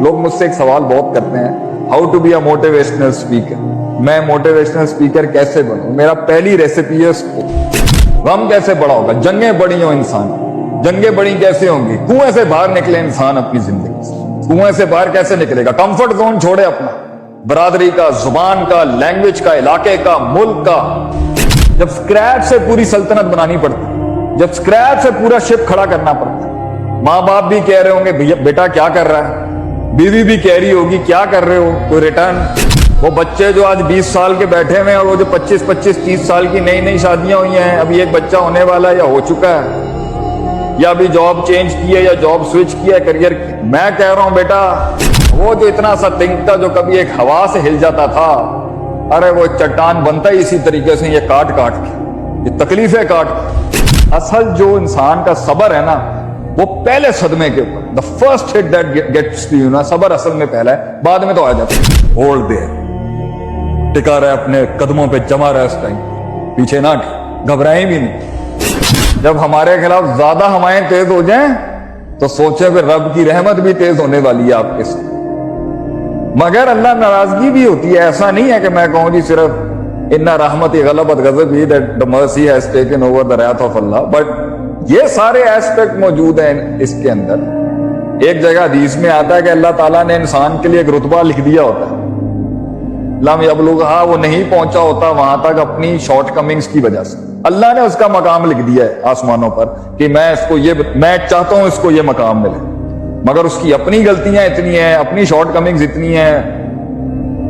لوگ مجھ سے ایک سوال بہت کرتے ہیں, how to be a motivational speaker. میں موٹیویشنل اسپیکر کیسے بنوں؟ میرا پہلی ریسیپی ہے اس کو. غم کیسے بڑا ہوگا؟ جنگیں بڑی ہوں انسان, جنگیں بڑی کیسے ہوں گی؟ کنویں سے باہر نکلے انسان اپنی زندگی سے. کنویں سے باہر کیسے نکلے گا؟ کمفرٹ زون چھوڑے اپنا, برادری کا, زبان کا, لینگویج کا, علاقے کا, ملک کا. جب سکریچ سے پوری سلطنت بنانی پڑتی, جب سکریچ سے پورا شپ کھڑا کرنا پڑتا ہے, ماں باپ بھی کہہ رہے ہوں گے بیٹا کیا کر رہا ہے, بیوی بھی کہہ رہی ہوگی کیا کر رہے ہو, کوئی ریٹرن. وہ بچے جو آج 20 سال کے بیٹھے ہوئے ہیں, اور وہ جو 25-30 سال کی نئی شادیاں ہوئی ہیں, ابھی ایک بچہ ہونے والا ہے یا ہو چکا ہے, یا ابھی جاب چینج کی ہے یا جاب سوئچ کیا ہے, کریئر. میں کہہ رہا ہوں بیٹا, وہ جو اتنا سا تھنک تھا جو کبھی ایک ہوا سے ہل جاتا تھا, ارے وہ چٹان بنتا ہی اسی طریقے سے, یہ کاٹ کے, یہ تکلیفیں کاٹ. اصل جو انسان کا صبر ہے نا, وہ پہلے صدمے کے اوپر, the first hit that gets to you نا, صبر اصل میں پہلا ہے, بعد میں تو آ جاتا ہے. ہولڈ دے, ٹکا رہے اپنے قدموں پہ, جمع رہے اس ٹائم, پیچھے نہ گھبرائیں بھی نہیں. جب ہمارے خلاف زیادہ ہوائیں تیز ہو جائیں تو سوچیں کہ رب کی رحمت بھی تیز ہونے والی ہے آپ کے ساتھ, مگر اللہ ناراضگی بھی ہوتی ہے. ایسا نہیں ہے کہ میں کہوں جی صرف ان رحمتی غلبت غضبی that the mercy has taken over the wrath of Allah, but یہ سارے ایسپیکٹ موجود ہیں اس کے اندر. ایک جگہ حدیث میں آتا ہے کہ اللہ تعالیٰ نے انسان کے لیے ایک رتبہ لکھ دیا ہوتا ہے, لم یبلغھا, وہ نہیں پہنچا ہوتا وہاں تک اپنی شارٹ کمنگز کی وجہ سے. اللہ نے اس کا مقام لکھ دیا ہے آسمانوں پر کہ میں چاہتا ہوں اس کو یہ مقام ملے, مگر اس کی اپنی غلطیاں اتنی ہیں, اپنی شارٹ کمنگز اتنی ہیں,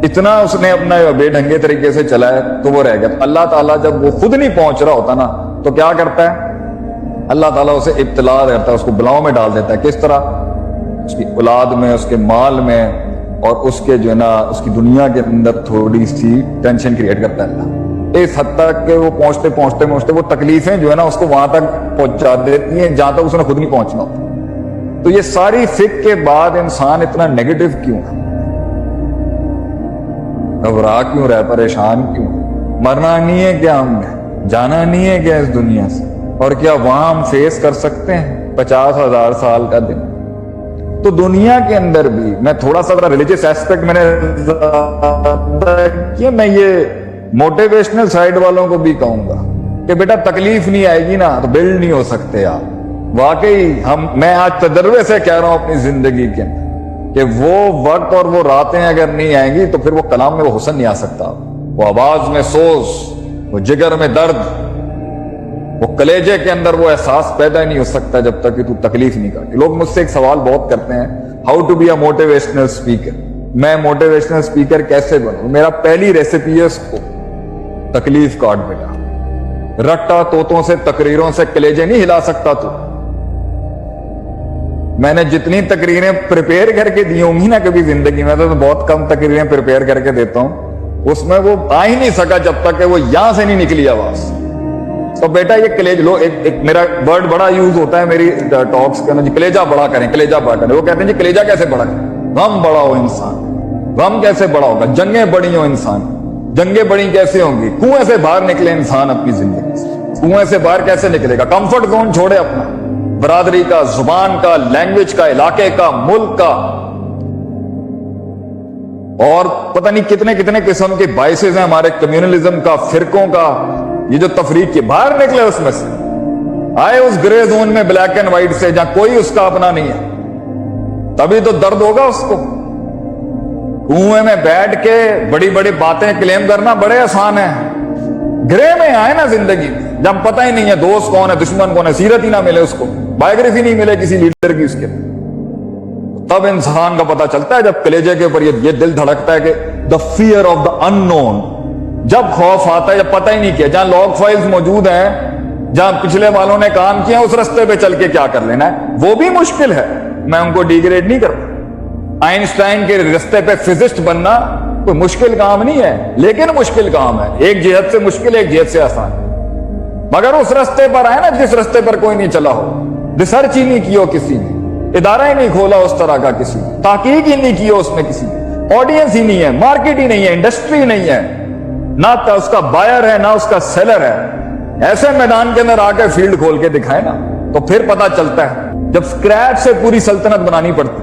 اتنا اس نے اپنا بے ڈھنگے طریقے سے چلایا تو وہ رہ گیا. اللہ تعالیٰ جب وہ خود نہیں پہنچ رہا ہوتا نا, تو کیا کرتا ہے اللہ تعالیٰ اسے ابتلا کرتا ہے, اس کو بلاؤں میں ڈال دیتا ہے. کس طرح؟ اس کی اولاد میں, اس کے مال میں, اور اس کے جو ہے نا اس کی دنیا کے اندر تھوڑی سی ٹینشن کریٹ کرتا ہے اللہ, اس حد تک کہ وہ پہنچتے وہ تکلیفیں جو ہے نا اس کو وہاں تک پہنچا دیتی ہیں جہاں تک اس نے خود نہیں پہنچنا ہوتا. تو یہ ساری فکر کے بعد انسان اتنا نیگیٹو کیوں ہے, گھبرا کیوں رہا, پریشان کیوں؟ مرنا نہیں ہے کیا ہم نے, جانا نہیں ہے کیا اس دنیا سے, اور کیا وہاں ہم فیس کر سکتے ہیں 50,000 سال کا دن؟ تو دنیا کے اندر بھی میں تھوڑا سا ریلیجیس ایسپیکٹ میں نے کہ میں یہ موٹیویشنل سائیڈ والوں کو بھی کہوں گا کہ بیٹا تکلیف نہیں آئے گی نا تو بلڈ نہیں ہو سکتے آپ. واقعی میں آج تجربے سے کہہ رہا ہوں اپنی زندگی کے اندر کہ وہ وقت اور وہ راتیں اگر نہیں آئیں گی تو پھر وہ کلام میں وہ حسن نہیں آ سکتا, وہ آواز میں سوز, وہ جگر میں درد, وہ کلیجے کے اندر وہ احساس پیدا نہیں ہو سکتا جب تک کہ تو تکلیف نہیں کاٹے. لوگ مجھ سے ایک سوال بہت کرتے ہیں, how to be a motivational speaker. میں موٹیویشنل اسپیکر کیسے بنوں؟ میرا پہلی ریسیپی ہے اس کو, تکلیف کاٹ بیٹا. رٹا طوطوں سے, تقریروں سے کلیجے نہیں ہلا سکتا تو. میں نے جتنی تقریریں پریپیئر کر کے دی ہوں گی نا کبھی زندگی میں, تو بہت کم تقریریں پریپیئر کر کے دیتا ہوں, اس میں وہ آ ہی نہیں سکا جب تک کہ وہ یہاں سے نہیں نکلی آواز. تو بیٹا یہ کلیج لو, ایک میرا ورڈ بڑا یوز ہوتا ہے میری ٹاکس کے اندر, کلیجا بڑا کریں, کلیجا بڑا کریں. وہ کہتے ہیں جی کلیجا کیسے بڑا کریں؟ غم بڑا ہو انسان, غم کیسے بڑا ہوگا؟ جنگیں بڑی ہوں انسان, جنگیں بڑی کیسے ہوں گی؟ کنویں سے باہر نکلے انسان اپنی زندگی سے. کنویں سے باہر کیسے نکلے گا؟ کمفرٹ زون چھوڑے اپنا, برادری کا, زبان کا, لینگویج کا, علاقے کا, ملک کا, اور پتہ نہیں کتنے کتنے قسم کے باعث ہیں ہمارے کمیونلزم کا, فرقوں کا. یہ جو تفریق کے باہر نکلے اس میں سے, آئے اس گرے زون میں بلیک اینڈ وائٹ سے جہاں کوئی اس کا اپنا نہیں ہے, تبھی تو درد ہوگا اس کو. کنویں میں بیٹھ کے بڑی بڑی باتیں کلیم کرنا بڑے آسان ہیں, گرے میں آئے نا زندگی میں جب پتہ ہی نہیں ہے دوست کون ہے, دشمن کون ہے, سیرت ہی نہ ملے اس کو, بایوگرافی نہیں ملے کسی لیڈر کی اس کے, تب انسان کا پتہ چلتا ہے جب کلیجے کے اوپر یہ دل دھڑکتا ہے کہ the fear of the unknown, جب خوف آتا ہے, جب پتہ ہی نہیں کیا, جہاں لاگ فائلز موجود ہیں, جہاں پچھلے والوں نے کام کیا اس رستے پہ چل کے کیا کر لینا ہے, وہ بھی مشکل ہے, میں ان کو ڈیگریڈ نہیں کرتا. آئنسٹائن کے رستے پہ فزسٹ بننا کوئی مشکل کام نہیں ہے, لیکن مشکل کام ہے, ایک جہت سے مشکل, ایک جہت سے آسان. مگر اس رستے پر آئے نا جس رستے پر کوئی نہیں چلا ہو, ریسرچ ہی نہیں کی ہو کسی نے, ادارہ ہی نہیں کھولا اس طرح کا کسی نے, تحقیق ہی نہیں کی ہو اس میں کسی نے, آڈینس ہی نہیں ہے, مارکیٹ ہی نہیں ہے, انڈسٹری نہیں ہے, نہ اس کا بائر ہے نہ اس کا سیلر ہے, ایسے میدان کے اندر آ کے فیلڈ کھول کے دکھائے نا, تو پھر پتا چلتا ہے. جب سکریچ سے پوری سلطنت بنانی پڑتی,